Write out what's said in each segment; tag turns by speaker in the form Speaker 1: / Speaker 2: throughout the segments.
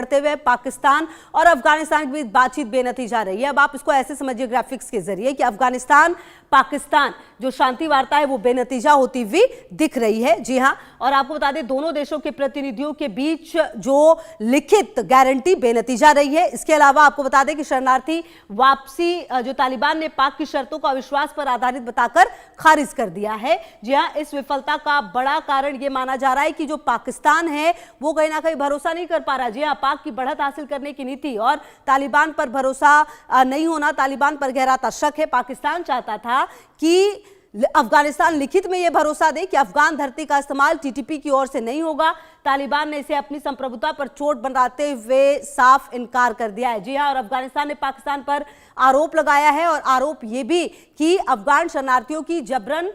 Speaker 1: करते हुए पाकिस्तान और अफगानिस्तान के बीच बातचीत बेनतीजा रही है। अब आप इसको ऐसे समझिए ग्राफिक्स के जरिए कि अफगानिस्तान पाकिस्तान जो शांति वार्ता है वो बेनतीजा होती हुई दिख रही है। जी हां, और आपको बता दें दोनों देशों के प्रतिनिधियों के बीच जो लिखित गारंटी बेनतीजा रही है। इसके अलावा आपको बता दें कि शरणार्थी वापसी जो तालिबान ने पाक की शर्तों को अविश्वास पर आधारित बताकर खारिज कर दिया है। जी हां, इस विफलता का बड़ा कारण यह माना जा रहा है कि जो पाकिस्तान है वो कहीं ना कहीं भरोसा नहीं कर पा रहा। जी हां, पाक की बढ़त हासिल करने की नीति और तालिबान पर भरोसा नहीं होना, तालिबान पर गहराता शक है। पाकिस्तान चाहता था कि अफगानिस्तान लिखित में यह भरोसा दे कि अफगान धरती का इस्तेमाल टीटीपी की ओर से नहीं होगा। तालिबान ने इसे अपनी संप्रभुता पर चोट बनाते हुए साफ इनकार कर दिया है। जी हां, और अफगानिस्तान ने पाकिस्तान पर आरोप लगाया है और आरोप यह भी कि अफगान शरणार्थियों की जबरन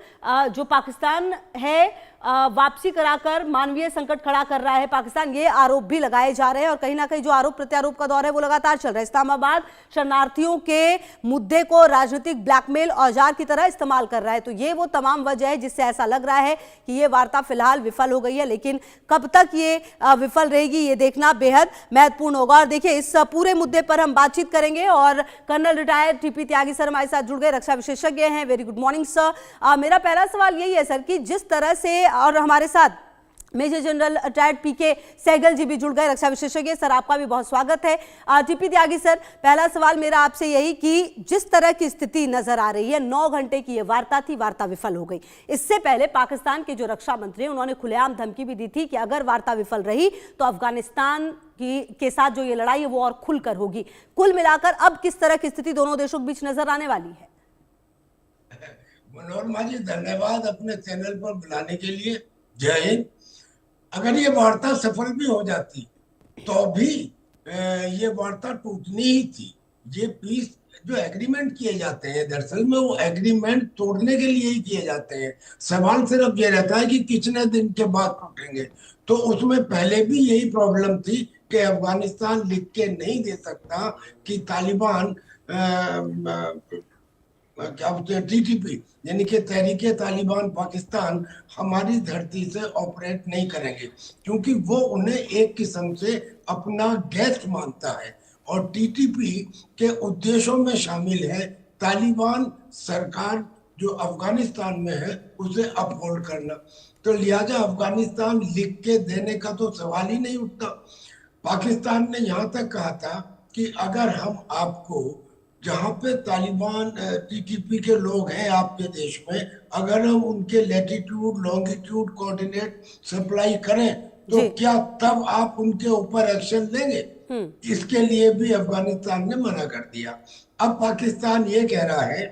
Speaker 1: जो पाकिस्तान है वापसी कराकर मानवीय संकट खड़ा कर रहा है पाकिस्तान, ये आरोप भी लगाए जा रहे हैं। और कहीं ना कहीं जो आरोप प्रत्यारोप का दौर है वो लगातार चल रहा है। इस्लामाबाद शरणार्थियों के मुद्दे को राजनीतिक ब्लैकमेल औजार की तरह इस्तेमाल कर रहा है। तो ये वो तमाम वजह है जिससे ऐसा लग रहा है कि ये वार्ता फिलहाल विफल हो गई है, लेकिन कब तक ये विफल रहेगी ये देखना बेहद महत्वपूर्ण होगा। और देखिए इस पूरे मुद्दे पर हम बातचीत करेंगे और कर्नल रिटायर्ड टीपी त्यागी सर हमारे साथ जुड़ गए, रक्षा विशेषज्ञ हैं। Very good morning sir. मेरा पहला सवाल यही है सर कि जिस तरह से, और हमारे साथ मेजर जनरल रिटायर्ड पीके सहगल जी भी जुड़ गए, रक्षा विशेषज्ञ। सर आपका भी बहुत स्वागत है। टीपी त्यागी सर, पहला सवाल मेरा आपसे यही कि जिस तरह की स्थिति नजर आ रही है, 9 घंटे की ये वार्ता थी, वार्ता विफल हो गई। इससे पहले पाकिस्तान के जो रक्षा मंत्री हैं उन्होंने खुलेआम धमकी भी दी थी कि अगर वार्ता विफल रही तो अफगानिस्तान के साथ जो ये लड़ाई है वो और खुलकर होगी। कुल मिलाकर अब किस तरह की स्थिति दोनों देशों के बीच नजर आने वाली है?
Speaker 2: मनोरमा जी धन्यवाद अपने चैनल पर बुलाने के लिए। जय हिंद। अगर ये वार्ता सफल भी हो जाती तो भी ये वार्ता टूटनी ही थी। ये पीस जो एग्रीमेंट किए जाते हैं दरअसल में वो एग्रीमेंट तोड़ने के लिए ही किए जाते हैं। सवाल सिर्फ ये रहता है कि कितने दिन के बाद टूटेंगे। तो उसमें पहले भी यही प्रॉब्लम थी कि अफगानिस्तान लिख के नहीं दे सकता कि तालिबान क्या बोलते हैं टीटीपी यानी कि तहरीके तालिबान पाकिस्तान हमारी धरती से ऑपरेट नहीं करेंगे, क्योंकि वो उन्हें एक किस्म से अपना गेस्ट मानता है और टीटीपी के उद्देश्यों में शामिल है तालिबान सरकार जो अफगानिस्तान में है उसे अपहोल्ड करना। तो लिहाजा अफगानिस्तान लिख के देने का तो सवाल ही नहीं उठता। पाकिस्तान ने यहाँ तक कहा था कि अगर हम आपको जहाँ पे तालिबान टीटीपी के लोग हैं आपके देश में, अगर हम उनके लैटिट्यूड लॉन्गिट्यूड कोऑर्डिनेट सप्लाई करें तो क्या तब आप उनके ऊपर एक्शन लेंगे? इसके लिए भी अफगानिस्तान ने मना कर दिया। अब पाकिस्तान ये कह रहा है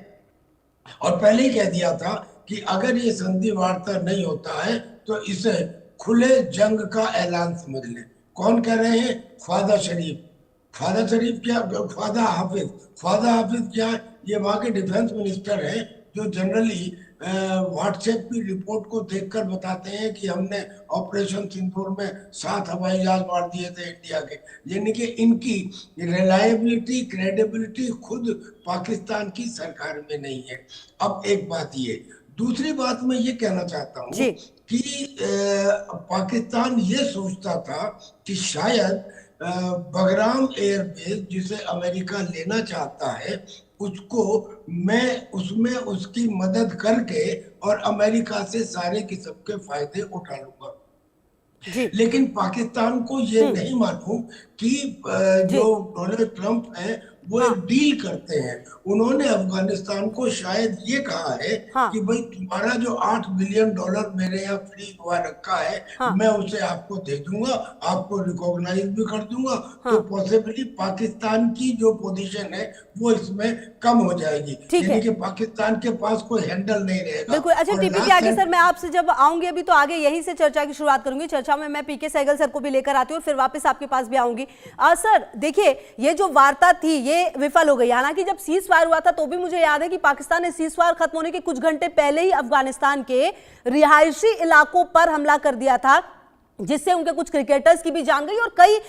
Speaker 2: और पहले ही कह दिया था कि अगर ये संधि वार्ता नहीं होता है तो इसे खुले जंग का ऐलान समझ लें। कौन कह रहे हैं? ख्वाजा शरीफ। ख्वाजा शरीफ क्या? ख्वाजा हाफिज। ख्वाजा हाफिज क्या? ये वहाँ के डिफेंस मिनिस्टर हैं जो जनरली व्हाट्सएप की रिपोर्ट को देखकर बताते हैं कि हमने ऑपरेशन सिंदूर में 7 हवाई जहाज मार दिए थे इंडिया के। यानी कि इनकी रिलायबिलिटी क्रेडिबिलिटी खुद पाकिस्तान की सरकार में नहीं है। अब एक बात ये, दूसरी बात मैं ये कहना चाहता हूँ कि पाकिस्तान ये सोचता था कि शायद बगराम एयरबेस जिसे अमेरिका लेना चाहता है उसको मैं उसमें उसकी मदद करके और अमेरिका से सारे किस्म के फायदे उठा लूंगा। लेकिन पाकिस्तान को ये नहीं मालूम कि जो डोनाल्ड ट्रंप है वो एक डील करते हैं। उन्होंने अफगानिस्तान को शायद ये कहा है कि भाई तुम्हारा जो $8 बिलियन मेरे यहाँ फ्री हुआ रखा है मैं उसे आपको दे दूंगा, आपको रिकॉग्नाइज भी कर दूंगा। तो पॉसिबली पाकिस्तान की जो पोजीशन है वो इसमें कम हो जाएगी, यानी कि पाकिस्तान के पास कोई हैंडल नहीं रहेगा।
Speaker 1: बिल्कुल। अच्छा टीपी त्यागी सर, मैं आपसे जब आऊंगी अभी तो आगे यहीं से चर्चा की शुरुआत करूंगी। चर्चा में मैं पीके सहगल सर को भी लेकर आती हूँ और फिर वापस आपके पास भी आऊंगी। सर देखिए ये जो वार्ता थी ये विफल हो गई। हालांकि जब सीज फायर हुआ था तो भी मुझे याद है कि पाकिस्तान ने सीज फायर खत्म होने के कुछ घंटे पहले ही अफगानिस्तान के रिहायशी इलाकों पर हमला कर दिया था, जिससे उनके कुछ क्रिकेटर्स की भी जान गई और कई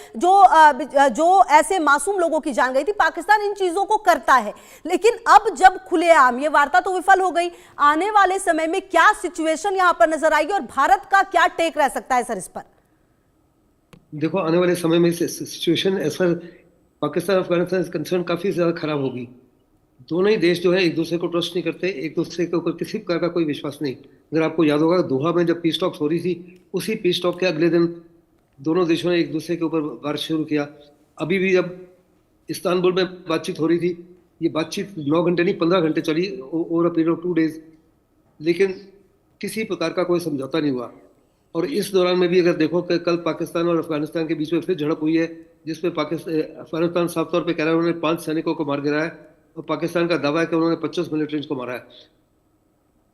Speaker 1: जो ऐसे मासूम लोगों की जान गई थी। पाकिस्तान इन चीजों को करता है, लेकिन अब जब खुलेआम ये वार्ता तो विफल हो गई, आने वाले समय में क्या सिचुएशन यहां पर नजर आएगी और भारत का क्या टेक रह सकता है सर इस पर?
Speaker 3: देखो आने वाले समय में situation as far Pakistan Afghanistan is concern काफी ज्यादा खराब होगी। दोनों ही देश जो है एक दूसरे को ट्रस्ट नहीं करते, एक दूसरे के ऊपर किसी प्रकार का कोई विश्वास नहीं। अगर आपको याद होगा दोहा में जब पीस टॉक्स हो रही थी, उसी पीस टॉक के अगले दिन दोनों देशों ने एक दूसरे के ऊपर वार शुरू किया। अभी भी जब इस्तांबुल में बातचीत हो रही थी, ये बातचीत 9 घंटे नहीं 15 घंटे चली, over a period of 2 days, लेकिन किसी प्रकार का कोई समझौता नहीं हुआ। और इस दौरान में भी अगर देखो कि कल पाकिस्तान और अफगानिस्तान के बीच में फिर झड़प हुई है, जिसमें अफगानिस्तान साफ तौर पे कह रहा है उन्होंने 5 सैनिकों को मार गिराया है, और पाकिस्तान का दावा है कि उन्होंने 25 मिलिटेंट्स को मारा है।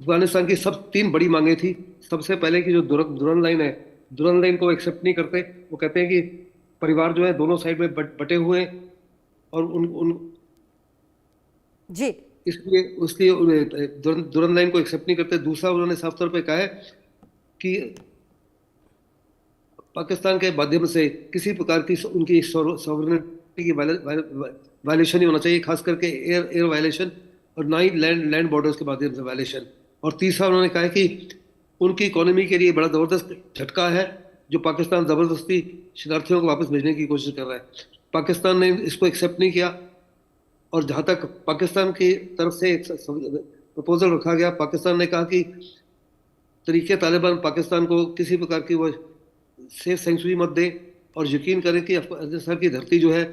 Speaker 3: अफगानिस्तान की सब 3 बड़ी मांगे थी। सबसे पहले की जो दुरन लाइन है, दुरन लाइन को एक्सेप्ट नहीं करते। वो कहते हैं कि परिवार जो है दोनों साइड में बटे हुए हैं, और उन
Speaker 1: जी
Speaker 3: इसलिए दुरन लाइन को एक्सेप्ट नहीं करते। दूसरा उन्होंने साफ तौर पे कहा है कि पाकिस्तान के माध्यम से किसी प्रकार की उनकी सॉवरेनिटी की वायलेशन नहीं होना चाहिए, खास करके एयर वायलेशन, और ना ही लैंड बॉर्डर्स के माध्यम से वायलेशन। और तीसरा उन्होंने कहा है कि उनकी इकोनॉमी के लिए बड़ा ज़बरदस्त झटका है जो पाकिस्तान ज़बरदस्ती शरणार्थियों को वापस भेजने की कोशिश कर रहा है। पाकिस्तान ने इसको एक्सेप्ट नहीं किया, और जहाँ तक पाकिस्तान की तरफ से एक प्रपोजल रखा गया, पाकिस्तान ने कहा कि तरीके तालिबान पाकिस्तान को किसी प्रकार की वो सेफ सेंचुरी मत दे, और यकीन करें कि अफगानिस्तान की धरती जो है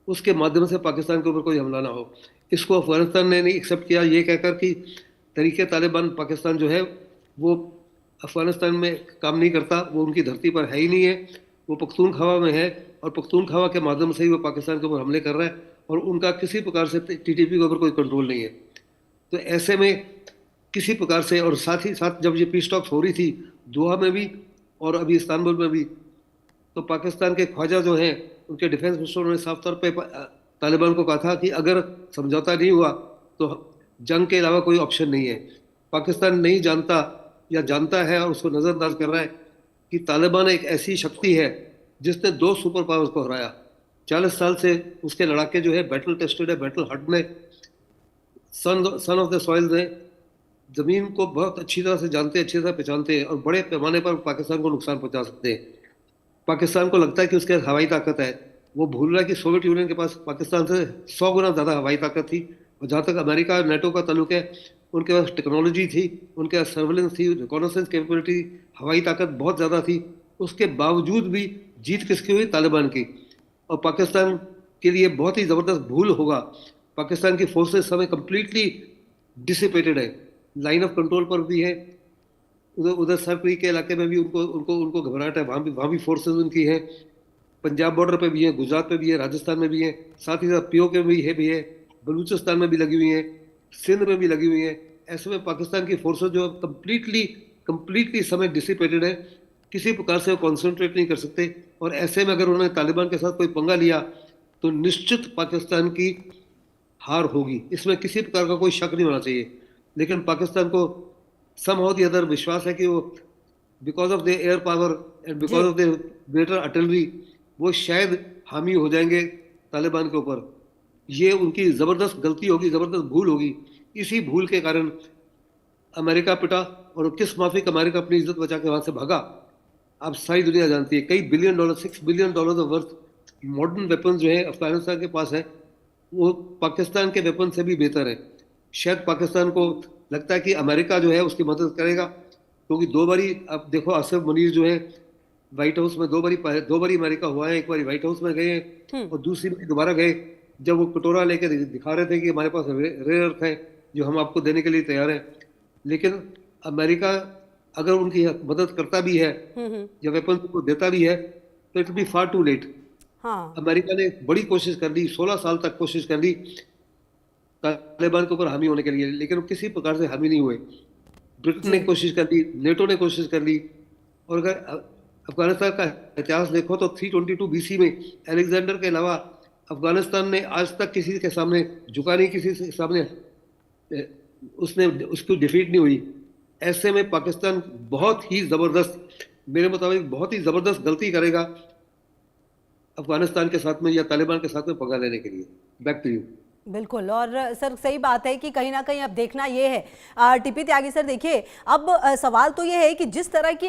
Speaker 3: उसके माध्यम से पाकिस्तान के ऊपर कोई हमला ना हो। इसको अफगानिस्तान ने नहीं एक्सेप्ट किया, ये कहकर कि तरीके तालिबान पाकिस्तान जो है वो अफगानिस्तान में काम नहीं करता, वो उनकी धरती पर है ही नहीं है, वो पख्तूनख्वा में है, और पख्तूनख्वा के माध्यम से ही वो पाकिस्तान के ऊपर हमले कर रहा है, और उनका किसी प्रकार से टीटीपी के ऊपर कोई कंट्रोल नहीं है। तो ऐसे में किसी प्रकार से, और साथ ही साथ जब ये पीस टॉक्स हो रही थी दोहा में भी और अभी इस्तांबुल में भी, तो पाकिस्तान के ख्वाजा जो हैं उनके डिफेंस मिनिस्टर ने साफ तौर पे तालिबान को कहा था कि अगर समझौता नहीं हुआ तो जंग के अलावा कोई ऑप्शन नहीं है। पाकिस्तान नहीं जानता या जानता है और उसको नज़रअंदाज कर रहा है कि तालिबान एक ऐसी शक्ति है जिसने 2 सुपर पावर्स को हराया। 40 साल से उसके लड़ाके जो है बैटल टेस्टेड है, बैटल हार्डन है, सन ऑफ द सॉइल्स है, ज़मीन को बहुत अच्छी तरह से जानते हैं, अच्छी तरह पहचानते हैं, और बड़े पैमाने पर पाकिस्तान को नुकसान पहुंचा सकते हैं। पाकिस्तान को लगता है कि उसके हवाई ताकत है, वो भूल रहा है कि सोवियत यूनियन के पास पाकिस्तान से 100 गुना ज़्यादा हवाई ताकत थी। और जहाँ तक अमेरिका नेटो का ताल्लुक है, उनके पास टेक्नोलॉजी थी, उनके पास सर्वेलेंस थी, रिकॉनेसेंस कैपेबिलिटी, हवाई ताकत बहुत ज़्यादा थी। उसके बावजूद भी जीत किसकी हुई? तालिबान की। और पाकिस्तान के लिए बहुत ही ज़बरदस्त भूल होगा। पाकिस्तान की फोर्सेस समय कम्प्लीटली डिसिपेटेड है, लाइन ऑफ कंट्रोल पर भी है, उधर सरपरी के इलाके में भी उनको उनको उनको घबराहट है, वहाँ भी फोर्सेस उनकी हैं, पंजाब बॉर्डर पे भी है, गुजरात पे भी है, राजस्थान में भी है, साथ ही साथ पीओके में भी है, बलूचिस्तान में भी लगी हुई है, सिंध में भी लगी हुई है। ऐसे में पाकिस्तान की फोर्सेस जो कम्प्लीटली समय डिसिपेटेड है, किसी प्रकार से वो कॉन्सेंट्रेट नहीं कर सकते। और ऐसे में अगर उन्होंने तालिबान के साथ कोई पंगा लिया तो निश्चित पाकिस्तान की हार होगी, इसमें किसी प्रकार का कोई शक नहीं होना चाहिए। लेकिन पाकिस्तान को somehow the other विश्वास है कि वो because of the air power and because of the greater artillery वो शायद हामी हो जाएंगे तालिबान के ऊपर। ये उनकी ज़बरदस्त गलती होगी, ज़बरदस्त भूल होगी। इसी भूल के कारण अमेरिका पिटा, और किस माफिक अमेरिका अपनी इज्जत बचा के वहाँ से भागा, अब सारी दुनिया जानती है। कई billion dollar, $6 billion worth modern weapon जो है अफगानिस्तान के पास है, वो पाकिस्तान के वेपन से भी बेहतर है। शायद पाकिस्तान को लगता है कि अमेरिका जो है उसकी मदद करेगा, क्योंकि 2 बारी, अब देखो आसिफ मुनीर जो है व्हाइट हाउस में 2 बारी अमेरिका हुआ है। एक बार व्हाइट हाउस में गए और दूसरी बार दोबारा गए जब वो कटोरा लेके दिखा रहे थे कि हमारे पास रेयर अर्थ है जो हम आपको देने के लिए तैयार हैं। लेकिन अमेरिका अगर उनकी मदद करता भी है या वेपन को देता भी है तो it be far too late.
Speaker 1: हाँ।
Speaker 3: अमेरिका ने बड़ी कोशिश कर ली, 16 साल तक कोशिश कर ली तालिबान के ऊपर हामी होने के लिए, लेकिन वो किसी प्रकार से हामी नहीं हुए। ब्रिटेन ने कोशिश कर ली, नेटो ने कोशिश कर ली। और अगर अफगानिस्तान का इतिहास देखो तो 322 BC में अलेक्जेंडर के अलावा अफगानिस्तान ने आज तक किसी के सामने झुका नहीं, किसी के सामने उसकी डिफीट नहीं हुई। ऐसे में पाकिस्तान बहुत ही ज़बरदस्त, मेरे मुताबिक बहुत ही ज़बरदस्त गलती करेगा अफगानिस्तान के साथ में या तालिबान के साथ में पंगा लेने के लिए। Back to you.
Speaker 1: बिल्कुल, और सर सही बात है कि कहीं ना कहीं अब देखना ये है टीपी त्यागी सर, देखिए अब सवाल तो ये है कि जिस तरह की